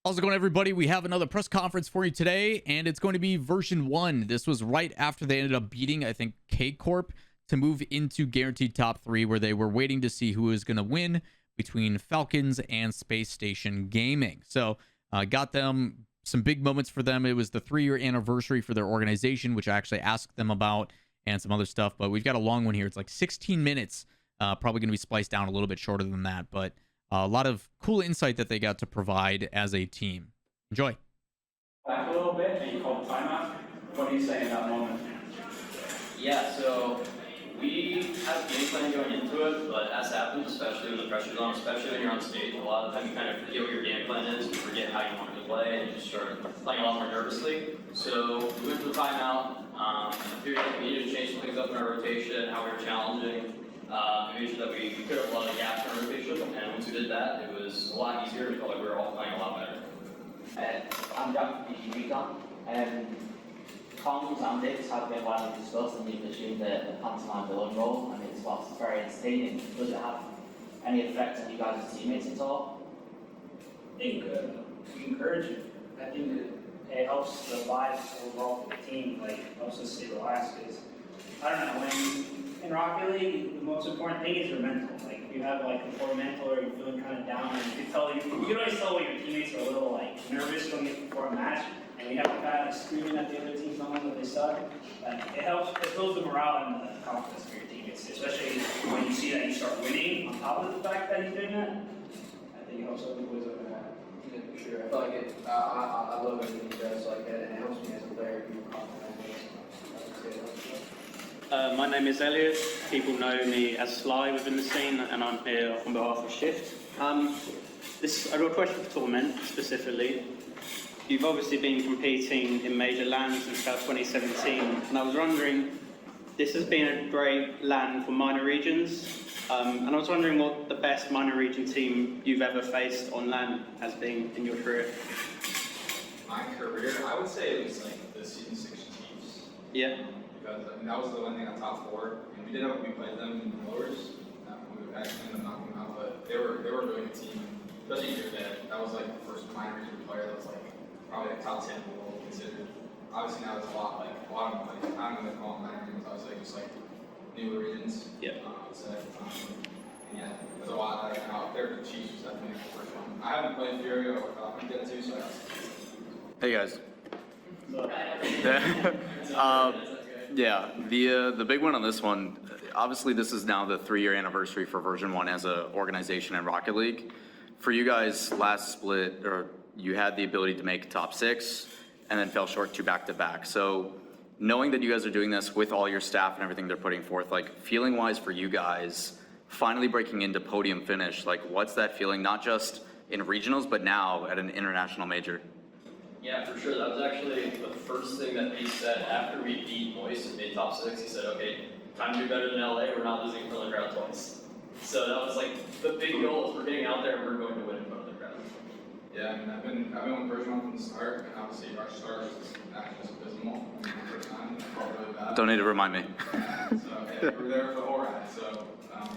How's it going, everybody? We have another press conference for you today, and it's going to be version 1. This was right after they ended up beating, I think, K Corp to move into guaranteed top 3, where they were waiting to see who was going to win between Falcons and Space Station Gaming. So got them some big moments for them. It was the 3-year anniversary for their organization, which I actually asked them about, and some other stuff. But we've got a long one here. It's like 16 minutes, probably going to be spliced down a little bit shorter than that, but a lot of cool insight that they got to provide as a team. Enjoy. Back a little bit and you call timeout. What do you say in that moment? Yeah, so we have a game plan going into it, but as happens, especially when the pressure's on, especially when you're on stage, a lot of the time you kind of forget what your game plan is, you forget how you want to play, and you just start playing a lot more nervously. So we went to the timeout, figured out we needed to change some things up in our rotation, how we were challenging. We made sure that we cleared up a lot of gaps in our rotation, and once we did that, it was a lot easier. We felt like we were all playing a lot better. I'm Jack from PG Recon. Comms and Dix have been widely discussed, and you've assumed the pantomime villain role, and it's what's very entertaining. Does it have any effect on you guys as teammates at all? I think we encourage it. I think it helps the vibes overall for the team, like helps us stay relaxed. Because I don't know, when in Rocket League, the most important thing is your mental. Like if you have like a poor mental or you're feeling kind of down, and you can always tell when your teammates are a little like nervous going before a match, and we have a guy like screaming at the other team telling them that they suck. It helps, it builds the morale and the confidence for your teammates, especially when you see that you start winning on top of the fact that you're doing that. I think it helps other boys over that. Yeah, for sure. I feel like it. I love everything he does like that, and it helps me as a player be more confident. My name is Elliot. People know me as Sly within the scene, and I'm here on behalf of Shift. I got a question for Torment specifically. You've obviously been competing in major LAN since about 2017, and I was wondering, this has been a great LAN for minor regions, and I was wondering what the best minor region team you've ever faced on LAN has been in your career. My career, I would say it was like the Season 6 Chiefs. Yeah. Because I mean, that was the one thing on top 4, and we played them in the lowers. We would actually end up knocking them out, but they were a really good team. Especially your dad. That was like the first minor region player that was like probably like top 10 in the world considered. Obviously now there's a lot of them, like I don't know what they call them minor regions. Obviously just like newer regions. Yeah. And yeah, there's a lot like out there. The Chiefs was definitely the first one. I haven't played Fury or Falcon yet too, so. Hey guys. Yeah, the big one on this one, obviously this is now the 3-year anniversary for version 1 as an organization in Rocket League. For you guys, last split, or you had the ability to make top 6 and then fell short 2 back-to-back. So knowing that you guys are doing this with all your staff and everything they're putting forth, like feeling wise for you guys, finally breaking into podium finish, like what's that feeling, not just in regionals, but now at an international major? Yeah, for sure. That was actually the first thing that Pete said after we beat Moist and made top 6. He said, okay, time to do better than LA. We're not losing in front of the crowd twice. So that was like the big goal is we're getting out there and we're going to win in front of the crowd. Yeah, I mean, I've been with version 1 from the start, and obviously our start was actually just abysmal. I mean, the first time, it felt really bad. Don't need to remind me. So yeah, we were there for the whole ride. So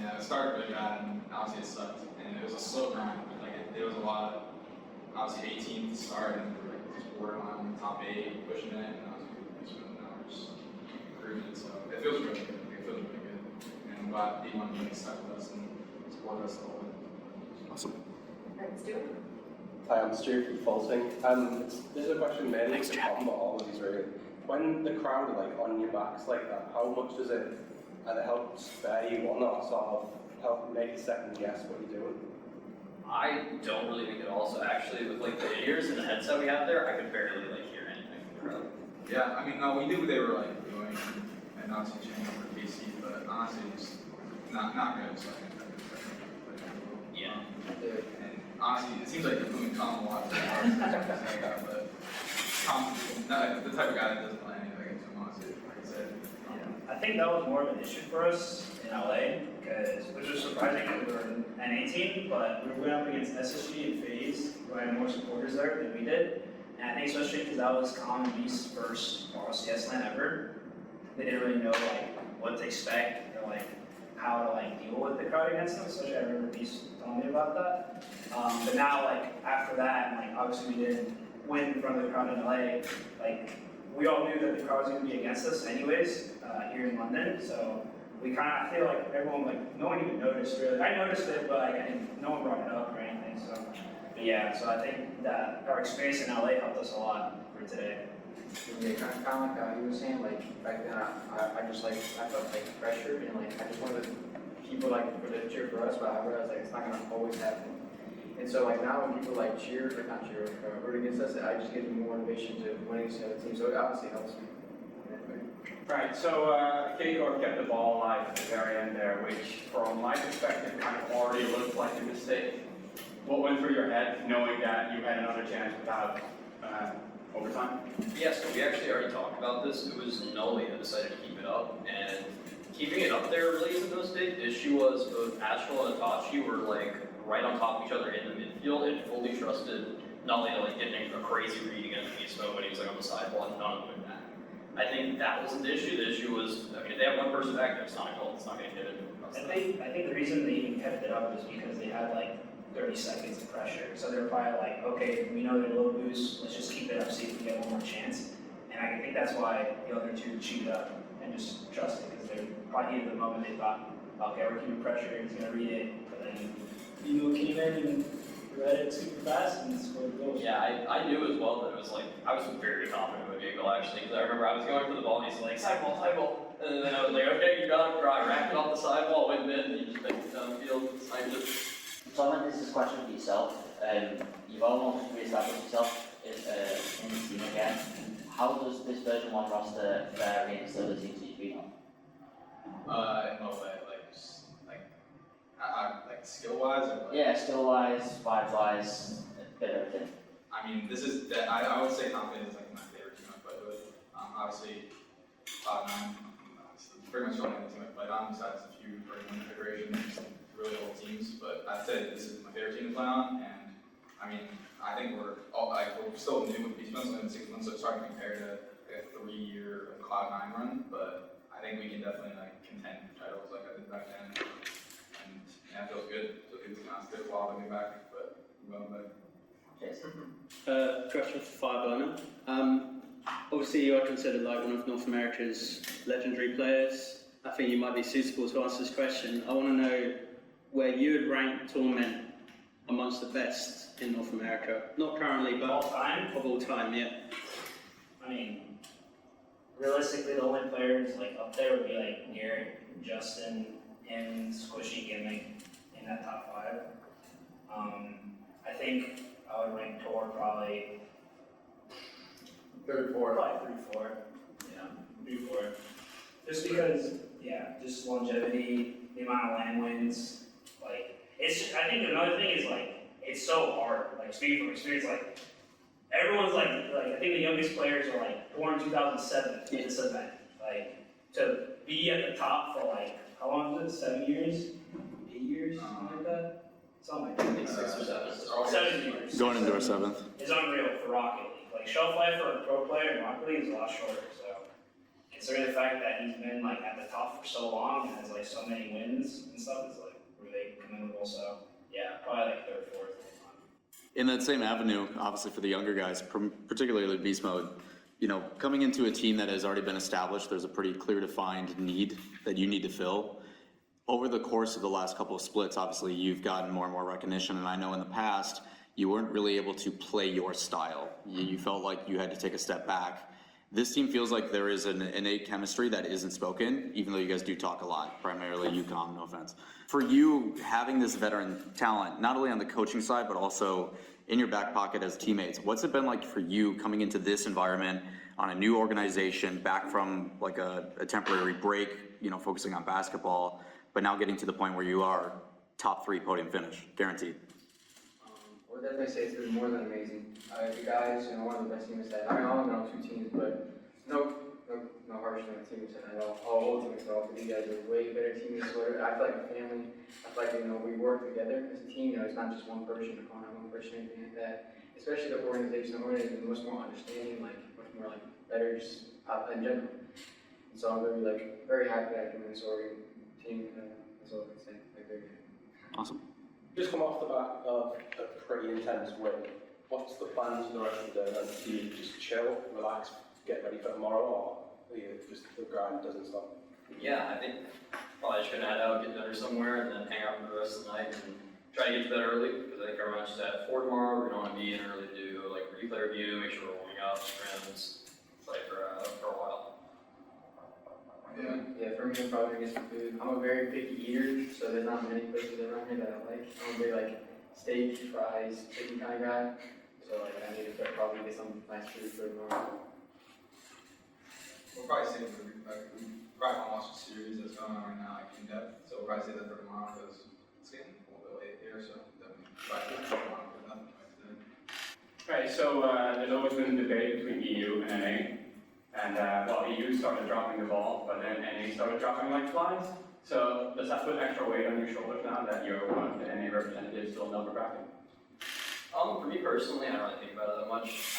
yeah, it started really bad, and obviously it sucked. And it was a slow grind. Like it was a lot of obviously 18 to start, and we were like just borderline top 8, pushing it, and obviously now we're just cruising. So it feels really good. It feels really good, and I'm glad D1 really stuck with us and supported us the whole way. Awesome. Let's do it. Hi, I'm Stu from Fulting. This is a question mainly to Tom, but all of these really. When the crowd are like on your backs like that, how much does it either help spare you or not, sort of help make you second guess what you're doing? I don't really think at all. So actually, with like the in-ears and the headset we have there, I could barely like hear anything from the crowd. Yeah, I mean, no, we knew what they were like doing, and obviously changing for KC, but honestly, just not good. So yeah. And honestly, it seems like you're moving Tom a lot. But Tom, not the type of guy that doesn't play anything. Honestly, like I said. I think that was more of an issue for us in LA, because which was surprising because we were an N18, but we went up against SSG and FaZe, who had more supporters there than we did. And I think especially because that was Common Beast's first RLCS LAN ever, they didn't really know like what to expect or like how to like deal with the crowd against them, especially I remember Beast telling me about that. But now like after that, and like obviously we didn't win in front of the crowd in LA, like we all knew that the crowd was going to be against us anyways, here in London, so we kind of, I feel like everyone, like, no one even noticed really. I noticed it, but like, no one brought it up or anything, so. But yeah, so I think that our experience in LA helped us a lot for today. Yeah, kind of like he was saying, like, back then I felt like pressure and like, I just wanted people like for the cheer for us, but I realized like it's not gonna always happen. And so like now when people like cheer, or not cheer, root against us, I just get more motivation to win against the other team, so it obviously helps me. Right, so K-Corp kept the ball alive at the very end there, which from my perspective kind of already looked like a mistake. What went through your head knowing that you had another chance without overtime? Yeah, so we actually already talked about this. It was Noli that decided to keep it up, and keeping it up there really isn't the big issue. Was both Astral and Itachi were like right on top of each other in the midfield and fully trusted Noli to like get a crazy read against Beastmo when he was like on the sidewall and none of them that. I think that wasn't the issue. The issue was, I mean, if they have one person back there, it's not a goal. It's not going to hit it. I think the reason they even kept it up is because they had like 30 seconds of pressure. So they're probably like, okay, we know they're a little boost, let's just keep it up, see if we get one more chance. And I think that's why the other two cheated up and just trusted, because they're probably heated the moment they thought, okay, we're keeping pressure, he's going to read it. But then Emo came in and read it super fast and scored goals. Yeah, I knew as well that it was like, I was very confident it would be a goal actually, because I remember I was going for the ball and he's like, sideball. And then I was like, okay, you got it, I racked it off the sideball, went mid, and you just make it downfield, signed it. Tom, this is a question for yourself. You've almost re-established yourself in the team again. How does this version 1 roster fare against other teams that you've been on? In what way? Like, just, like skill-wise or like? Yeah, skill-wise, vibe-wise, a bit of everything. I mean, this is, that I would say Confidence is like my favorite team I've played with. Obviously, Cloud9, pretty much the only team I've played on, besides a few Version 1 configurations, really old teams, but I'd say this is my favorite team to play on, and I mean, I think we're still new with Beastmen, so in 6 months, so it's hard to compare to a 3-year Cloud9 run, but I think we can definitely like contend for titles like I did back then, and yeah, it feels good. So it's took a while to get back, but we're going back. Question for Fireburner. Obviously, you are considered like one of North America's legendary players. I think you might be suitable to answer this question. I want to know where you would rank Torment amongst the best in North America. Not currently, but All time? of all time, yeah. I mean, realistically, the only players like up there would be like Garrett, Justin, and Squishy Gimmick in that top 5. I think I would rank Tor probably 34. Probably 3-4. Yeah, 3-4. Just because, yeah, just longevity, the amount of land wins. Like, it's. I think another thing is like it's so hard. Like speaking from experience, like everyone's like I think the youngest players are like born in 2007 in this event. Like to be at the top for like how long is it? 7 years, 8 years, something like that. Something like that. I think 6 or 7. 7 years. Going into our 7th. It's unreal for Rocket League. Like shelf life for a pro player in Rocket League is a lot shorter. So considering the fact that he's been like at the top for so long and has like so many wins and stuff, is like really commendable. So yeah, probably like 3rd, 4th. In that same avenue, obviously for the younger guys, particularly Beast Mode, you know, coming into a team that has already been established, there's a pretty clear defined need that you need to fill. Over the course of the last couple of splits, obviously you've gotten more and more recognition, and I know in the past you weren't really able to play your style. You felt like you had to take a step back. This team feels like there is an innate chemistry that isn't spoken, even though you guys do talk a lot, primarily UCOM, no offense. For you, having this veteran talent, not only on the coaching side, but also in your back pocket as teammates, what's it been like for you coming into this environment on a new organization, back from like a temporary break, you know, focusing on basketball, but now getting to the point where you are top 3 podium finish, guaranteed? I would definitely say it's been more than amazing. The guys, you know, one of the best teams that I mean, I've been on 2 teams, but no harsh on the teams at all. All teams at all. But you guys are way better teammates. I feel like a family. I feel like, you know, we work together as a team. You know, it's not just one person on one person or anything like that. Especially the organization. The organization is much more understanding, like much more like better just in general. And so I'm really like very happy that I'm in this team. That's all I can say. Like, they're good. Awesome. Just come off the back of a pretty intense win. What's the plans for the rest of the day? Do you just chill, relax, get ready for tomorrow, or are you just the grind doesn't stop? Yeah, I think probably just gonna head out, get dinner somewhere, and then hang out for the rest of the night and try to get to bed early, because I think everyone's just at 4 tomorrow. We're gonna want to be in early to do like replay review, make sure we're warming up, scrims, play for a while. Yeah, for me, I'm probably gonna get some food. I'm a very picky eater, so there's not many places around here that I like. I'm a very like steak, fries, chicken kind of guy. So like I need to probably get some nice food for tomorrow. We'll probably save it for, we probably want to watch a series that's going on right now, like in depth, so we'll probably save that for tomorrow, because it's getting a little bit late here, so definitely probably put tomorrow for nothing like today. Right, so there's always been a debate between EU and NA. And well, EU started dropping the ball, but then NA started dropping like flies. So does that put extra weight on your shoulders now that you're one of the NA representatives still in the upper bracket? For me personally, I don't really think about it that much.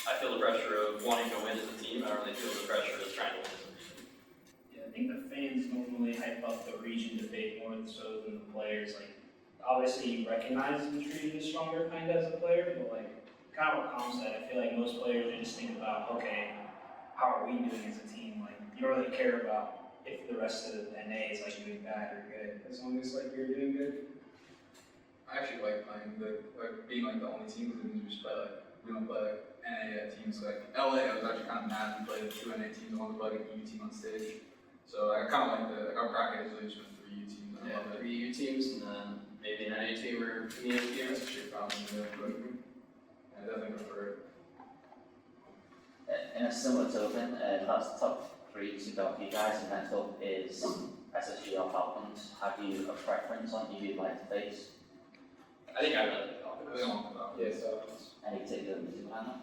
I feel the pressure of wanting to win as a team. I don't really feel the pressure of trying to win as a region. Yeah, I think the fans normally hype up the region debate more so than the players. Like, obviously you recognize and treat you stronger kind of as a player, but like, kind of what Colin said, I feel like most players just think about, okay, how are we doing as a team? Like, you don't really care about if the rest of the NA is like doing bad or good, as long as like you're doing good. I actually like playing being like the only team, because it means we just play like, we don't play like NA teams. Like LA, I was actually kind of mad we played the 2 NA teams, one was like an EU team on stage. So I kind of like our bracket is really just been 3 EU teams. I love it. 3 EU teams, and then maybe an NA team or an EM team. That's a shit problem, yeah, but I definitely prefer it. In a similar token, that's top 3 to go for you guys, and next up is SSG or Falcons. Have you a preference on who you'd like to face? I think I'd rather talk They don't want to talk. Yeah, so Any particular reason behind that?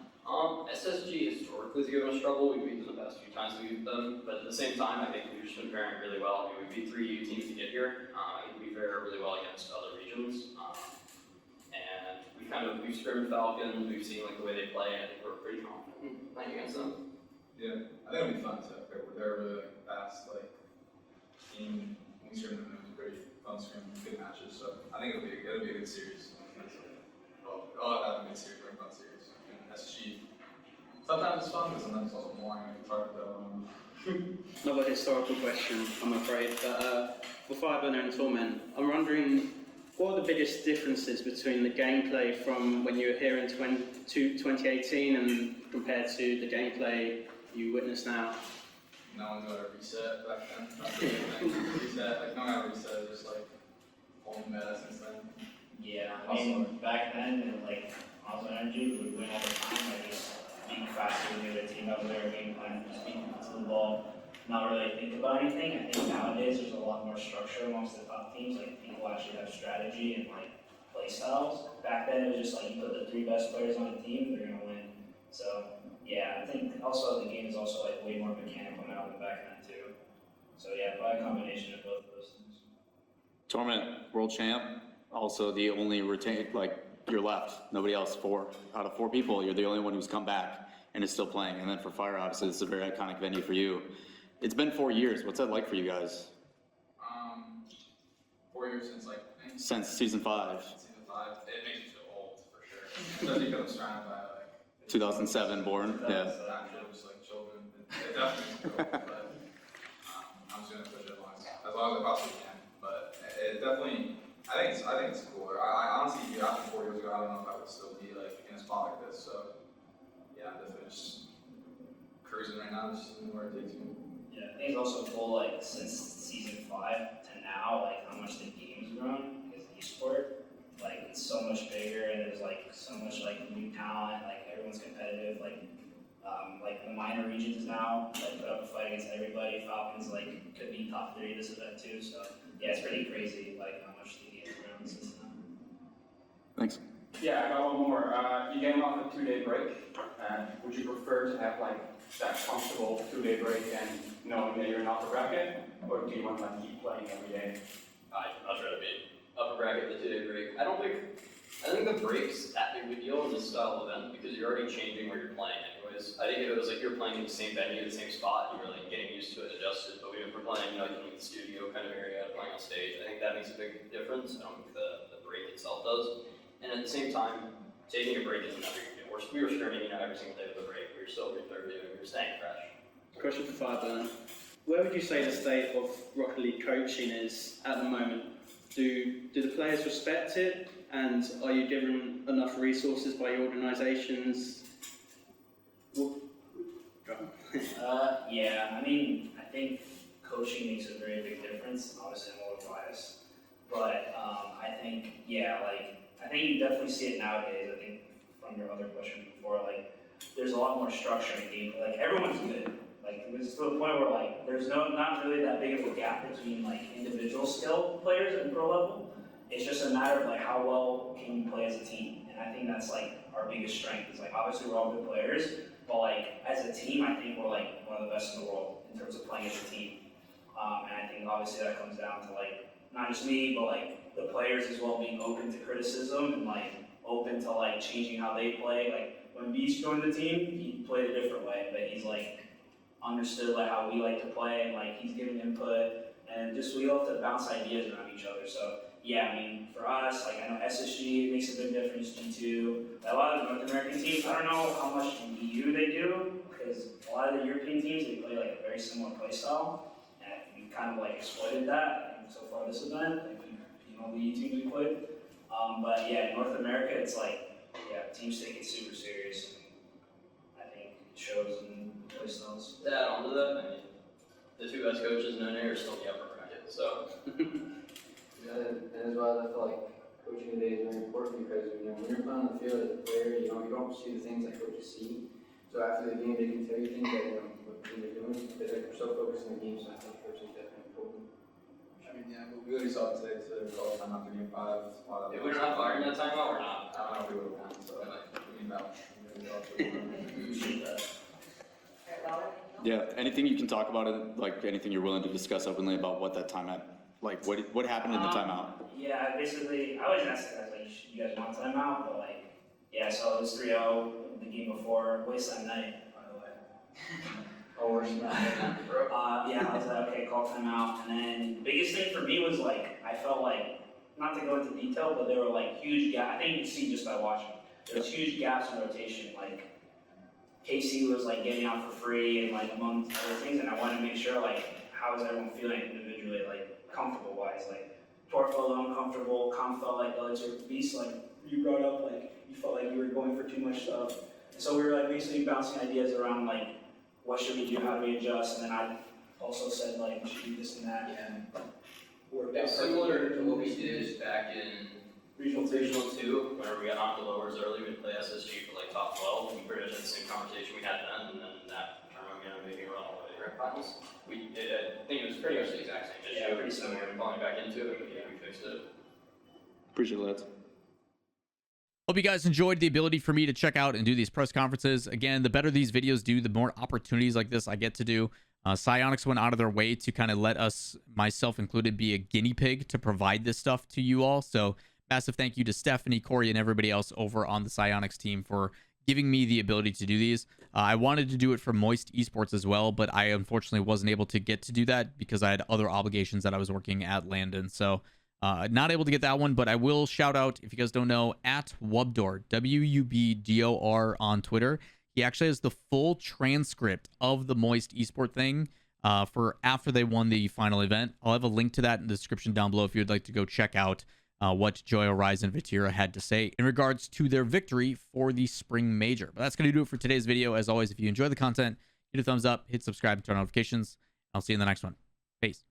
SSG historically has given us trouble. We've beaten them the past few times we beat them, but at the same time, I think we've just been faring really well. I mean, we beat 3 EU teams to get here. I think we fare really well against other regions. And we've scrimmed Falcons, we've seen like the way they play, and I think we're pretty confident playing against them. Yeah, I think it'll be fun too. They're really like fast, like team. When we scrimmed them, it was pretty fun scrim, good matches. So I think it'll be a good series. I'll have a good series, like fun series. And SSG, sometimes it's fun, but sometimes it's also boring. It's hard to tell. Another historical question, I'm afraid, but for Fireburner and Torment, I'm wondering what are the biggest differences between the gameplay from when you were here in 2018 and compared to the gameplay you witness now? No one's got a reset back then. Reset, like no one had a reset, just like holding meta since then. Yeah, I mean, back then, and like, Osmo Energy, we would win all the time, like, just being faster than the other team out there, game plan, just being to the ball, not really think about anything. I think nowadays there's a lot more structure amongst the top teams, like, people actually have strategy and, like, play styles. Back then, it was just like, you put the 3 best players on the team, they're gonna win. So, yeah, I think also the game is also, like, way more mechanical now than back then, too. So, yeah, probably a combination of both of those things. Torment, world champ, also the only retained, like, you're left. Nobody else. 4 out of 4 people, you're the only one who's come back and is still playing. And then for Fire, obviously, it's a very iconic venue for you. It's been 4 years. What's that like for you guys? 4 years since like Since season 5. Season 5, it makes you feel old for sure. Especially because I'm surrounded by like 2007 born. Yeah. actually just like children. It definitely makes me feel old, but I'm just gonna push it as long as I possibly can. But it definitely, I think it's cool. I honestly, if you asked me 4 years ago, I don't know if I would still be like in a spot like this. So yeah, I'm definitely just cruising right now, just seeing where it takes me. Yeah, I think it's also cool, like, since season 5 to now, like, how much the game's grown as an esport. Like, it's so much bigger, and there's, like, so much, like, new talent, like, everyone's competitive, like, the minor regions now, like, put up a fight against everybody. Falcons, like, could be top 3 this event, too, so, yeah, it's pretty crazy, like, how much the game's grown since then. Thanks. Yeah, I got one more. You came off a 2-day break. Would you prefer to have like that comfortable 2-day break and knowing that you're in upper bracket, or do you want to like keep playing every day? I'd much rather be upper bracket the 2-day break. I think the break's that big of a deal in this style of event because you're already changing where you're playing anyways. because I think if it was like you're playing in the same venue, the same spot, and you're like getting used to it, adjusted. But if we're playing, like in the studio kind of area, playing on stage, I think that makes a big difference. I don't think the break itself does. And at the same time, taking a break isn't every day. We were scrimming, every single day of the break. We were still reserving, we were staying fresh. Question for Fireburn. Where would you say the state of Rocket League coaching is at the moment? Do the players respect it? And are you given enough resources by your organisations? Yeah, I mean, I think coaching makes a very big difference. Obviously, I'm a little biased, but I think, yeah, like, I think you definitely see it nowadays. I think from your other question before, like, there's a lot more structure in the game. Like, everyone's good. Like, it's to the point where, like, there's not really that big of a gap between, like, individual skill players at pro level. It's just a matter of, like, how well can you play as a team. And I think that's, like, our biggest strength. Is, like, obviously we're all good players, but, like, as a team, I think we're, like, one of the best in the world in terms of playing as a team. And I think, obviously, that comes down to, like, not just me, but, like, the players as well being open to criticism and, like, open to, like, changing how they play. Like, when Beach joined the team, he played a different way, but he's, like, understood, like, how we like to play, and, like, he's giving input, and just we all have to bounce ideas around each other. So, yeah, I mean, for us, like, I know SSG makes a big difference, G2, a lot of the North American teams, I don't know how much EU they do, because a lot of the European teams, they play, like, a very similar play style, and we kind of, like, exploited that so far this event, like, the EU teams we played. But, yeah, in North America, it's like, yeah, teams take it super serious, and I think it shows in play styles. To add on to that, I mean, the two best coaches in NA are still in the upper bracket, so. Yeah, and as well, I feel like coaching today is very important because, when you're playing on the field as a player, you don't see the things that coaches see. So after the game, they can tell you things that, what the team is doing, because like, we're so focused on the game, so I think coaching is definitely important. I mean, yeah, but we already saw it today, so all the time after game 5. If we're not firing that timeout, we're not. I don't know if we would have won, so we can vouch. Yeah, anything you can talk about it, like anything you're willing to discuss openly about what that timeout, like what happened in the timeout? Yeah, basically, I always ask the guys, like, you guys want timeout? But, like, yeah, so it was 3-0 the game before, wasteland night, by the way. Oh, worse than that. Yeah, I was like, okay, call timeout. And then the biggest thing for me was, like, I felt like, not to go into detail, but there were, like, huge gaps. I think you can see just by watching. There was huge gaps in rotation. Like, KC was, like, getting out for free and, like, among other things. And I wanted to make sure, like, how is everyone feeling individually, like, comfortable-wise. Like, Tor felt uncomfortable, Com felt like the other two beasts, like, you brought up, like, you felt like you were going for too much stuff. And so we were, like, basically bouncing ideas around, like, what should we do, how do we adjust, and then I also said, like, we should do this and that, and Yeah, similar to what we did back in Regional 2, whenever we got on the lowers early, we'd play SSG for like top 12. We pretty much had the same conversation we had then, and then that tournament we ended up making a run all the way to the grand finals. I think it was pretty much the exact same issue. Yeah, pretty similar. We were falling back into it, but yeah, we fixed it. Appreciate it, lads. Hope you guys enjoyed the ability for me to check out and do these press conferences. Again, the better these videos do, the more opportunities like this I get to do. Psyonix went out of their way to kind of let us, myself included, be a guinea pig to provide this stuff to you all. So massive thank you to Stephanie, Corey, and everybody else over on the Psyonix team for giving me the ability to do these. I wanted to do it for Moist Esports as well, but I unfortunately wasn't able to get to do that because I had other obligations that I was working at Landon. So not able to get that one, but I will shout out, if you guys don't know, at Wubdor, Wubdor on Twitter. He actually has the full transcript of the Moist Esport thing for after they won the final event. I'll have a link to that in the description down below if you'd like to go check out what Joyo, Rise, and Vatira had to say in regards to their victory for the Spring Major. But that's going to do it for today's video. As always, if you enjoy the content, hit a thumbs up, hit subscribe, and turn on notifications. I'll see you in the next one. Peace.